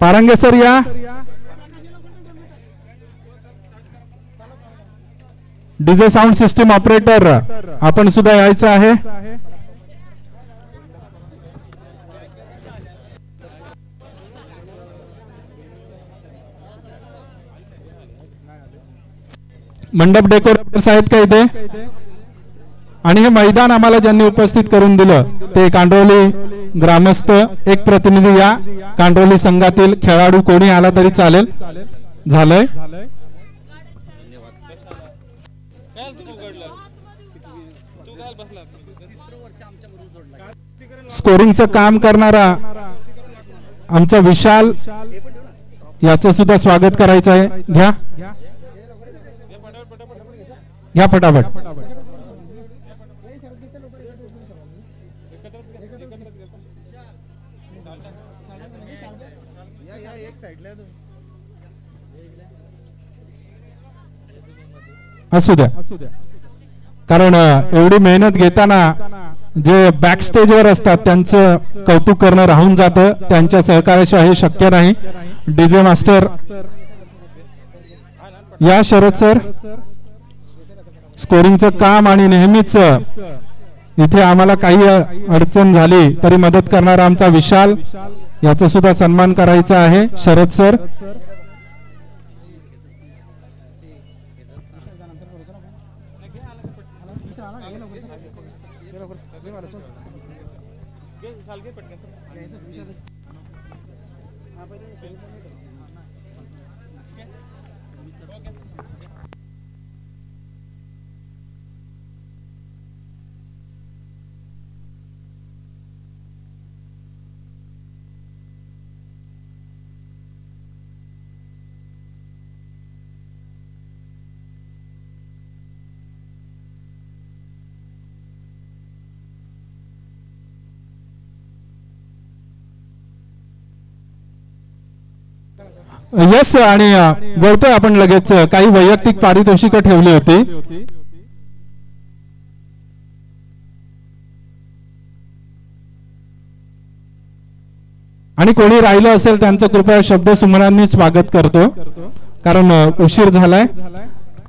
Parange sir या. DJ sound system operator आपण सुद्धा यायचं आहे. मंडप डेकोरेटर्स आहेत का इथे. आणि हे मैदान आम्हाला ज्यांनी उपस्थित करून दिलं ते कांडोली ग्रामस्थ, एक प्रतिनिधी या कांडोली संघातील खेळाडू कोणी आला तरी चालेल. झालंय. स्कोरिंगचं काम करणारा आमचा विशाल, याचं सुद्धा स्वागत करायचं आहे. घ्या घ्या फटाफट. असू द्या, कारण एवढी मेहनत घेताना जे बॅक स्टेजवर असतात त्यांचं कौतुक करणं राहून जातं. त्यांच्या सहकार्याशिवाय हे शक्य नाही. डीजे मास्टर या. शरद सर, स्कोरिंगचं काम आणि नेहमीच इथे आम्हाला काही अडचण झाली तरी मदत करणारा आमचा विशाल, याचा सुद्धा सन्मान करायचा आहे. Sharad sir, yes. आणि बोलतोय आपण लगेच. काही वैयक्तिक पारितोषिकं ठेवली होती. आणि कोणी राहिलं असेल त्यांचं कृपया शब्द सुमनांनी स्वागत करतो, कारण उशीर झालाय.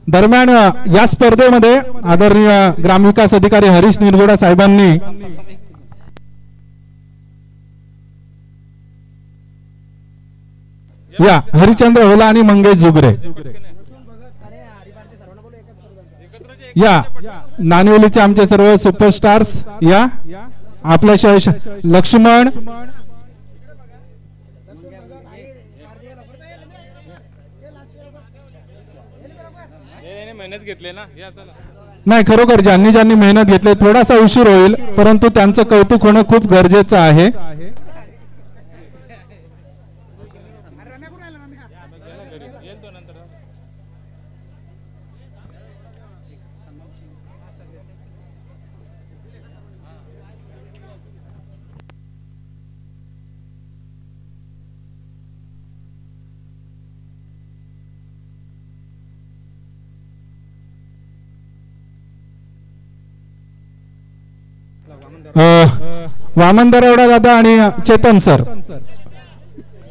दरम्यान या स्पर्धेमध्ये आदरणीय ग्रामविकास अधिकारी हरीश निरगुडा साहेबांनी या हरिचंद्र होला आणि मंगेश जुगरे या नानिवलीचे आमचे सर्व सुपरस्टार्स या. आपल्याशिवाय लक्ष्मण, मेहनत घेतली ना. नाही, खरोखर ज्यांनी ज्यांनी मेहनत घेतली, थोडासा उशीर होईल परंतु त्यांचं कौतुक होणं खूप गरजेचं आहे. वामन दरवडा दादा आणि चेतन सर,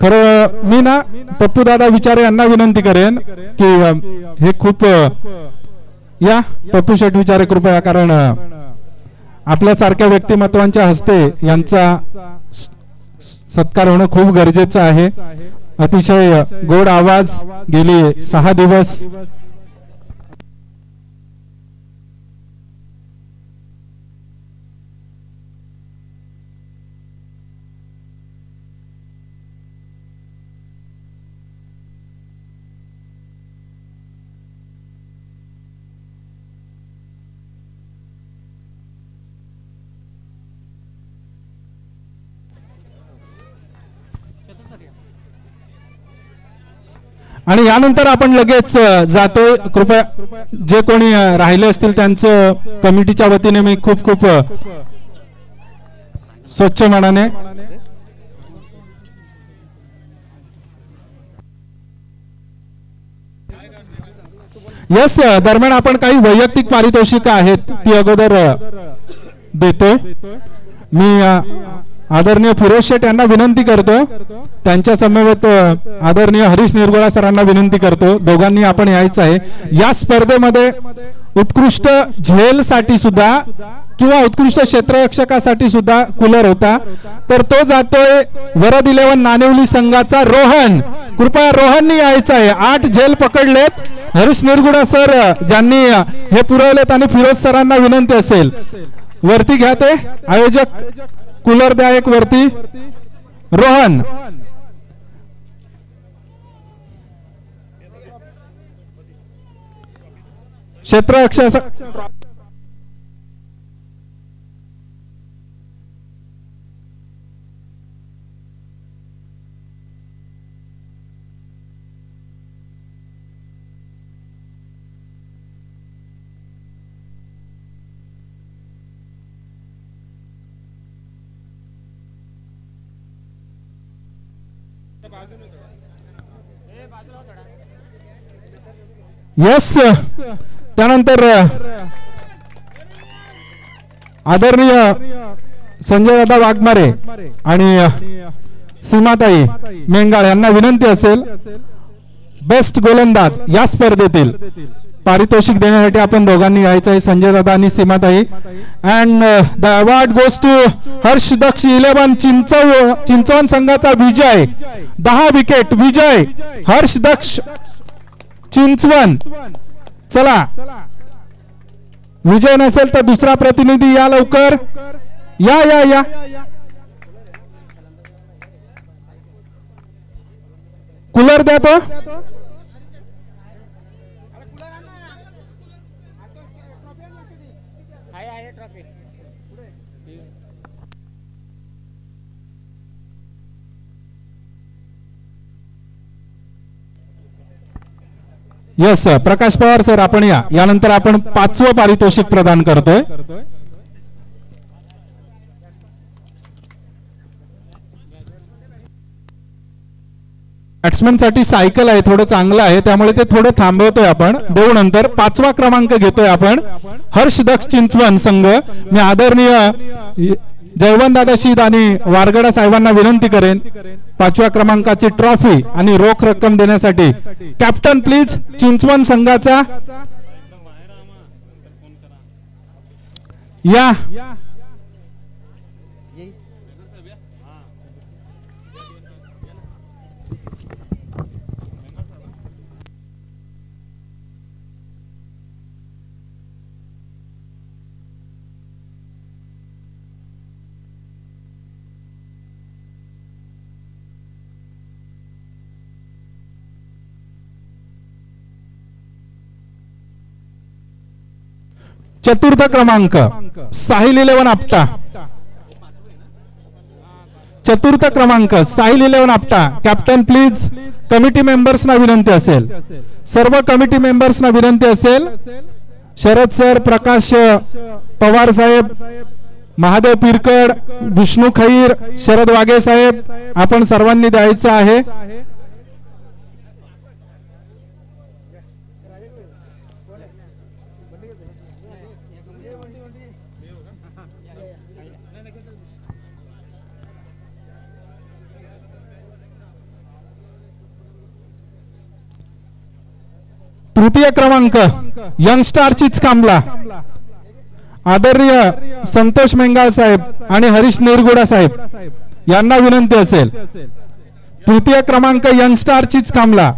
खरं मी ना पप्पू दादा विचारे यांना विनंती करेन की हे खूप या पप्पू शेट विचारे कृपया, कारण आपल्यासारख्या व्यक्तिमत्वांच्या हस्ते यांचा सत्कार होणं खूप गरजेचं आहे. अतिशय गोड आवाज, गेली 6 दिवस आणि यानंतर आपण लगेच जातोय. कृपया जे कोणी राहिले असतील त्यांचं कमिटीच्या वतीने मी खूप खूप स्वच्छ मनाने यस. दरम्यान आपण काही वैयक्तिक पारितोषिक आहेत ती अगोदर देतोय. मी आदरणीय फिरोज शेठ यांना विनंती करतो, त्यांच्या समवेत आदरणीय हरीश निरगुडा सरांना विनंती करतो, दोघांनी आपण यायचं आहे. या स्पर्धेमध्ये उत्कृष्ट झेल साठी सुद्धा किंवा उत्कृष्ट क्षेत्ररक्षकासाठी सुद्धा कूलर होता, तर तो जातोय वरद 11 नाणेवली संघाचा रोहन. कृपया रोहननी यायचं आहे. 8 झेल पकडलेत. हरीश निरगुडा सर ज्यांनी हे पुरवलेत आणि फिरोज सरांना विनंती असेल वरती घ्या, ते आयोजक कूलर द्या एक वरती. रोहन क्षेत्ररक्षक यस. त्यानंतर आदरणीय संजय दादा वाघमारे आणि सीमाताई मेंगाळ यांना विनंती असेल बेस्ट गोलंदाज या स्पर्धेतील पारितोषिक देण्यासाठी आपण दोघांनी यायचं आहे, संजय दादा आणि Seematai. And the award goes to Harsh Daksh 11 Chinchwan संघाचा विजय. 10 विकेट विजय हर्ष दक्ष चिंचवण. चला, विजय नसेल तर दुसरा प्रतिनिधी या लवकर. या या या कूलर द्या तो. यस प्रकाश पवार सर आपण या. यानंतर आपण 5वं पारितोषिक प्रदान करतोय. बॅट्समन साठी सायकल आहे, थोडं चांगलं आहे, त्यामुळे ते थोडं थांबवतोय आपण. देऊ नंतर 5वा क्रमांक घेतोय आपण हर्ष दक्ष चिंचवण संघ. मी आदरणीय जयवंत दादा शीद आणि वारगडा साहेबांना विनंती करेन 5व्या क्रमांकाची ट्रॉफी आणि रोख रक्कम देण्यासाठी. कॅप्टन प्लीज चिंचवण संघाचा या. चतुर्थ क्रमांक साहिल 11 आपटा. चतुर्थ क्रमांक Sahil 11 Apta. Captain please committee मेंबर्सना विनंती असेल, सर्व कमिटी मेंबर्सना विनंती असेल, शरद सर, प्रकाश पवार साहेब, महादेव पिरकड, विष्णू खैर, शरद वाघे साहेब, आपण सर्वांनी द्यायचं आहे. तृतीय क्रमांक यंगस्टार चीच कामला आदरणीय संतोष मेंगाळ साहेब आणि हरीश निरगुडा साहेब यांना विनंती असेल. तृतीय क्रमांक यंगस्टार चीच कामला.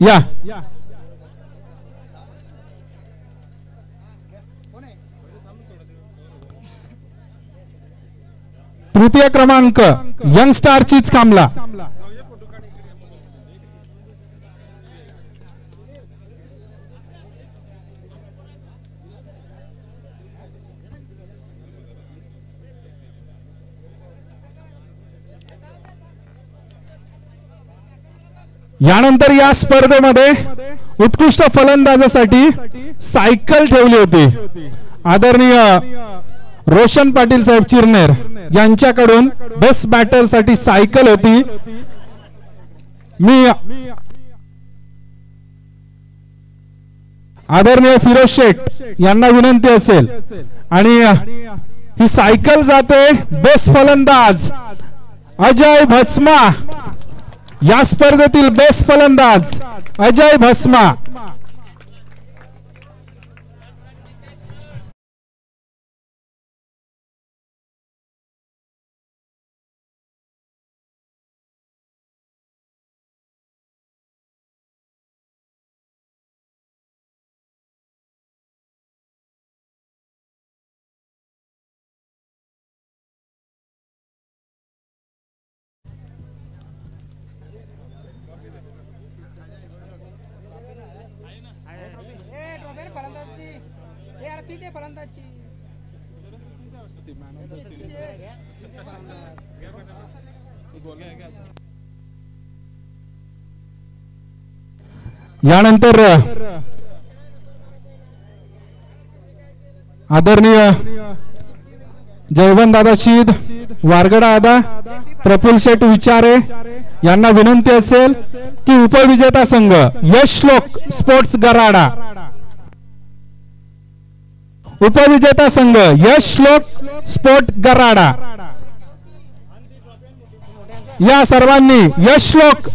या तृतीय क्रमांक यंगस्टार चीच कामला. यानंतर या स्पर्धेमध्ये उत्कृष्ट फलंदाजासाठी सायकल ठेवली होती. आदरणीय रोशन पाटील साहेब चिरनेर यांच्याकडून बेस्ट बॅटर साठी सायकल होती. मी आदरणीय फिरोज शेठ यांना विनंती असेल आणि ही सायकल जाते बेस्ट फलंदाज अजय भस्मा, या स्पर्धेतील बेस्ट फलंदाज अजय भस्मा. यानंतर आदरणीय जयवंत दादा शीद, वारगडा दादा, प्रफुल्ल शेठ विचारे यांना विनंती असेल की उपविजेता संघ यशलोक स्पोर्ट्स गराडा, उपविजेता संघ यशलोक स्पोर्ट गराडा या सर्वांनी यशलोक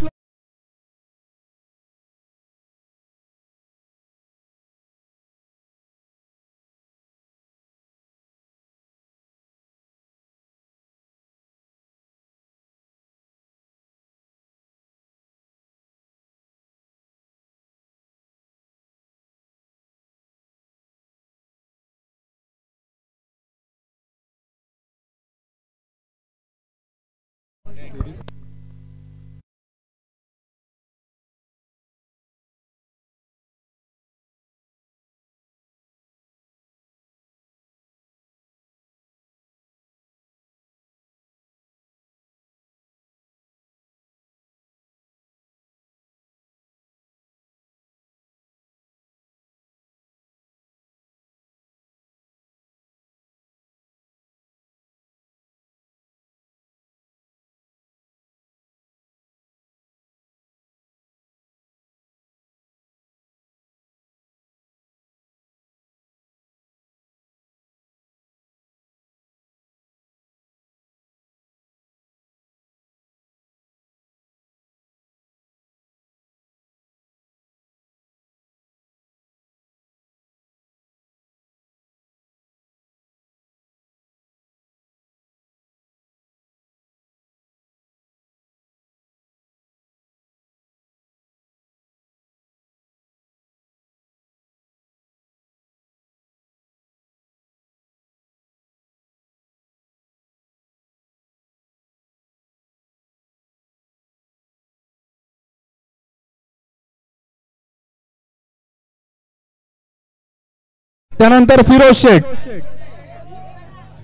त्यानंतर फिरोज शेठ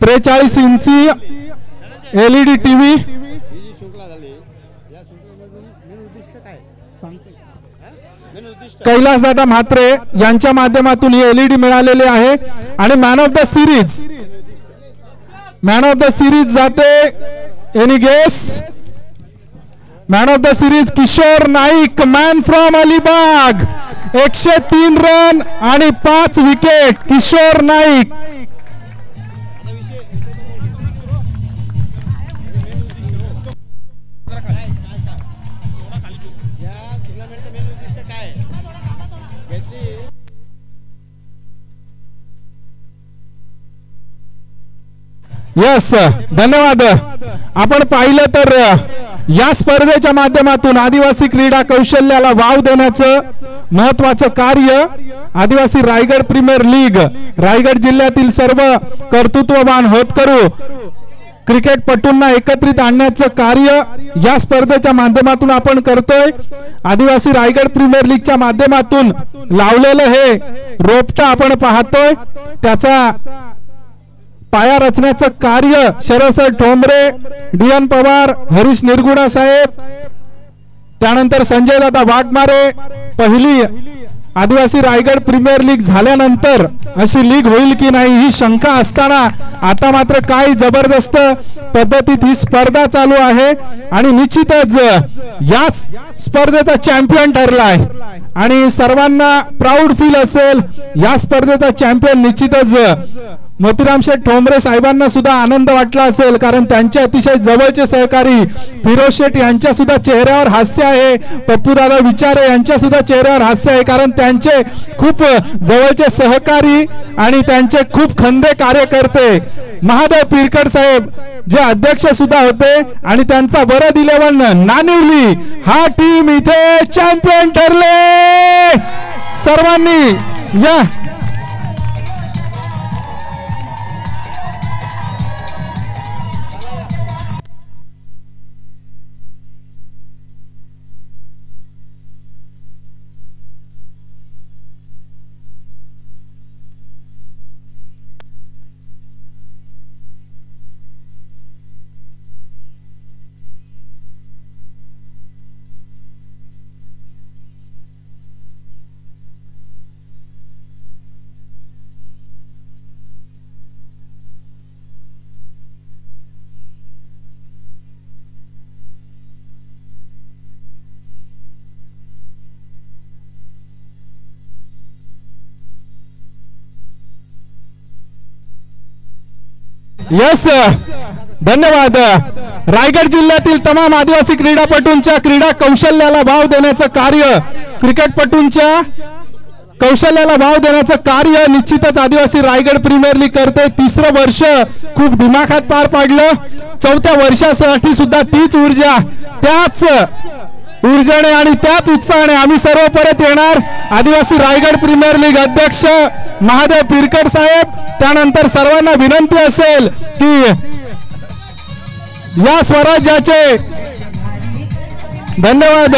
43 इंची LED टीव्ही, कैलासदादा म्हात्रे यांच्या माध्यमातून ही LED मिळालेली आहे. आणि man of the series, man of the series जाते any guess, man of the series Kishore Naik, man from Alibag, 103 run आणि 5 विकेट किशोर नाईक. यस, धन्यवाद. आपण पाहिलं तर या स्पर्धेच्या माध्यमातून आदिवासी क्रीडा कौशल्याला वाव देण्याचं महत्वाचं कार्य आदिवासी रायगड प्रीमियर लीग, रायगड जिल्ह्यातील सर्व कर्तृत्ववान होतकरू क्रिकेटपटूंना एकत्रित आणण्याचं कार्य या स्पर्धेच्या माध्यमातून आपण करतोय. आदिवासी रायगड प्रीमियर लीगच्या माध्यमातून लावलेलं हे रोपटं आपण पाहतोय, त्याचा पाया रचण्याचं कार्य शरद ठोंबरे, DN पवार, हरीश निरगुडा साहेब, त्यानंतर संजय दादा वाघमारे. पहिली आदिवासी रायगड प्रीमियर लीग झाल्यानंतर अशी लीग होईल की नाही ही शंका असताना आता मात्र काय जबरदस्त पद्धतीत ही स्पर्धा चालू आहे आणि निश्चितच या स्पर्धेचा चॅम्पियन ठरलाय आणि सर्वांना प्राऊड फील असेल. या स्पर्धेचा चॅम्पियन निश्चितच मोतीराम शेठ ठोंबरे साहेबांना सुद्धा आनंद वाटला असेल, कारण त्यांचे अतिशय जवळचे सहकारी फिरोज शेठ यांच्या सुद्धा चेहऱ्यावर हास्य आहे. पप्पूदादा विचारे यांच्या सुद्धा चेहऱ्यावर हास्य आहे, कारण त्यांचे खूप जवळचे सहकारी आणि त्यांचे खूप खंदे कार्यकर्ते महादेव पिरकड साहेब जे अध्यक्ष सुद्धा होते आणि त्यांचा बरद 11 नानिवली हा टीम इथे चॅम्पियन ठरले. सर्वांनी या यस धन्यवाद. रायगड जिल्ह्यातील तमाम आदिवासी क्रीडापटूंच्या क्रीडा कौशल्याला वाव देण्याचं कार्य, क्रिकेटपटूंच्या कौशल्याला वाव देण्याचं कार्य निश्चितच आदिवासी रायगड प्रीमियर लीग करते. 3रं वर्ष खूप दिमाखात पार पाडलं. 4थ्या वर्षासाठी सुद्धा तीच ऊर्जा, त्याच ऊर्जेने आणि त्याच उत्साहाने आम्ही सर्व परत येणार. आदिवासी रायगड प्रीमियर लीग अध्यक्ष महादेव पिरकड साहेब, त्यानंतर सर्वांना विनंती असेल की या स्वराज्याचे धन्यवाद.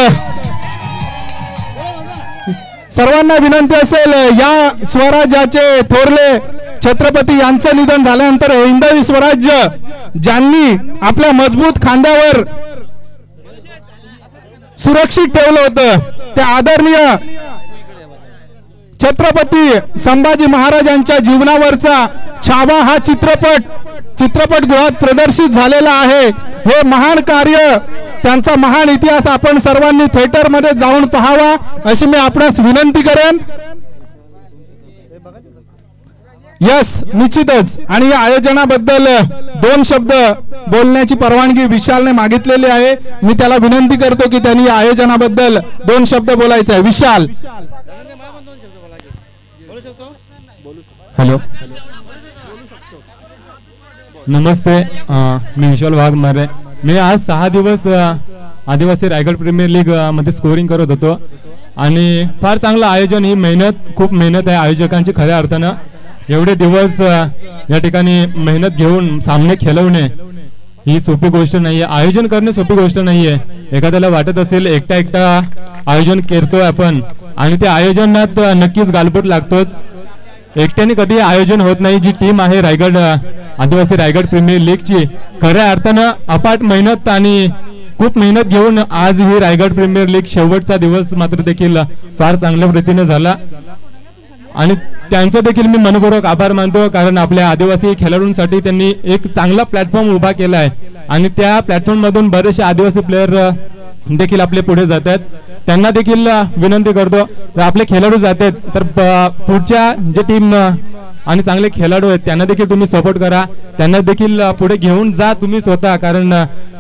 सर्वांना विनंती असेल, या स्वराज्याचे थोरले छत्रपती यांचं निधन झाल्यानंतर हिंदवी स्वराज्य ज्यांनी आपल्या मजबूत खांद्यावर सुरक्षित ठेवलं होतं, त्या आदरणीय छत्रपती संभाजी महाराजांच्या जीवनावरचा छावा हा चित्रपटगृहात प्रदर्शित झालेला आहे. हे महान कार्य, त्यांचा महान इतिहास आपण सर्वांनी थिएटर मध्ये जाऊन पाहावा अशी मी आपणास विनंती करेन. यस निश्चितच. आणि या आयोजनाबद्दल 2 शब्द बोलण्याची परवानगी विशालने मागितलेली आहे. मी त्याला विनंती करतो की त्यांनी या आयोजनाबद्दल 2 शब्द बोलायचे आहे. विशाल. हॅलो नमस्ते, मी विशाल वाघमारे. मी आज 6 दिवस आदिवासी रायगड प्रीमियर लीग मध्ये स्कोरिंग करत होतो आणि फार चांगलं आयोजन. ही मेहनत, खूप मेहनत आहे आयोजकांची खऱ्या अर्थानं. एवढे दिवस या ठिकाणी मेहनत घेऊन सामने खेळवणे ही सोपी गोष्ट नाहीये. आयोजन करणे सोपी गोष्ट नाहीये. एखाद्याला वाटत असेल एकटा आयोजन करतोय आपण, आणि त्या आयोजनात नक्कीच गालबोट लागतोच. एकट्याने कधी आयोजन होत नाही. जी टीम आहे रायगड आदिवासी रायगड प्रीमियर लीगची, खऱ्या अर्थानं अपाट मेहनत आणि खूप मेहनत घेऊन आज ही रायगड प्रीमियर लीग शेवटचा दिवस मात्र देखील फार चांगल्या पद्धतीने झाला आणि त्यांचा देखील मी मनपूर्वक आभार मानतो. कारण आपल्या आदिवासी खेळाडूंसाठी त्यांनी एक चांगला प्लॅटफॉर्म उभा केला आहे आणि त्या प्लॅटफॉर्म मधून बरेचसे आदिवासी प्लेयर देखील आपले पुढे जात आहेत. त्यांना देखील विनंती करतो, आपले खेळाडू जात आहेत तर पुढच्या जे टीम आणि चांगले खेळाडू आहेत त्यांना देखील तुम्ही सपोर्ट करा, त्यांना देखील पुढे घेऊन जा तुम्ही स्वतः. कारण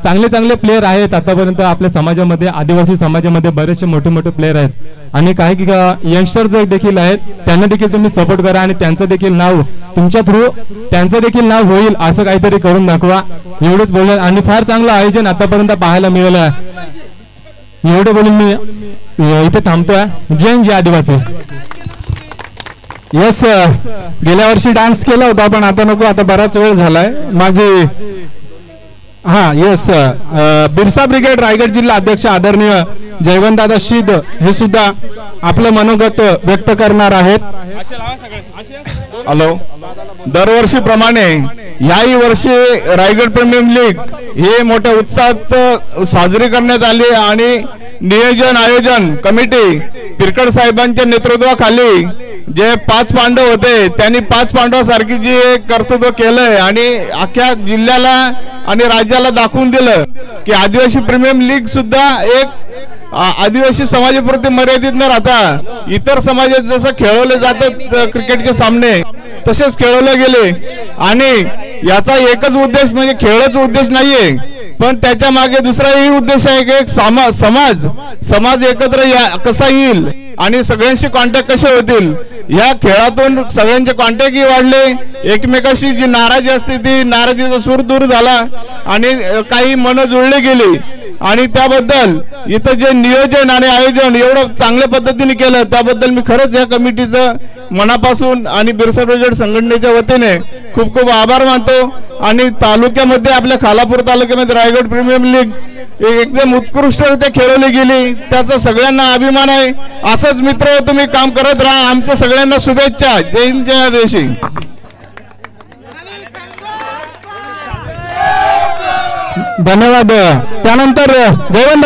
चांगले प्लेयर आहेत आतापर्यंत आपल्या समाजामध्ये, आदिवासी समाजामध्ये बरेचसे मोठे प्लेयर आहेत आणि काही यंगस्टर देखील आहेत, त्यांना देखील तुम्ही सपोर्ट करा आणि त्यांचं देखील नाव तुमच्या थ्रू त्यांचं देखील नाव होईल असं काहीतरी करून दाखवा. एवढेच बोलले आणि फार चांगलं आयोजन आतापर्यंत पाहायला मिळालं आहे. एवढे बोलून मी इथे थांबतोय. जय जय आदिवासी. यस, गेल्या वर्षी डान्स केला होता पण आता नको, आता बराच वेळ झालाय. माझे यस बिरसा ब्रिगेड रायगड जिल्हा अध्यक्ष आदरणीय जयवंतदादा शीद हे सुद्धा आपलं मनोगत व्यक्त करणार आहेत. हॅलो, दरवर्षीप्रमाणे याही वर्षी रायगड प्रीमियर लीग हे मोठ्या उत्साहात साजरी करण्यात आली आणि नियोजन आयोजन कमिटी पिरकड साहेबांच्या नेतृत्वाखाली जे 5 पांडव होते त्यांनी 5 पांडवासारखी जी कर्तृत्व केलंय आणि अख्ख्या जिल्ह्याला आणि राज्याला दाखवून दिलं की आदिवासी प्रीमियर लीग सुद्धा एक आदिवासी समाजापुरते मर्यादित न राहता इतर समाजात जसं खेळवले जातात क्रिकेटचे सामने तसेच खेळवले गेले आणि याचा एकच उद्देश म्हणजे खेळच उद्देश नाहीये पण त्याच्या मागे दुसराही उद्देश आहे की एक समाज एकत्र कसा येईल आणि सगळ्यांशी कॉन्टॅक्ट कसे होतील या खेळातून सगळ्यांचे कॉन्टॅक्टही वाढले एकमेकाशी जी नाराजी असते ती नाराजीचा सूर दूर झाला आणि काही मन जुळले गेली आणि त्याबद्दल इथं जे नियोजन आणि आयोजन एवढं चांगल्या पद्धतीने केलं त्याबद्दल मी खरंच या कमिटीचं मनापासून आणि बिरसा ब्रिगेड संघटनेच्या वतीने खूप खूप आभार मानतो आणि तालुक्यामध्ये आपल्या खालापूर तालुक्यामध्ये रायगड प्रीमियर लीग एकदम उत्कृष्टरित्या खेळवली गेली त्याचा सगळ्यांना अभिमान आहे असंच मित्र तुम्ही काम करत राहा आमच्या सगळ्यांना शुभेच्छा जय हिंद जय देशी धन्यवाद त्यानंतर जयवंत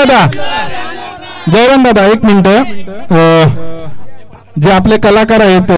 दादा एक मिनिट जे आपले कलाकार आहेत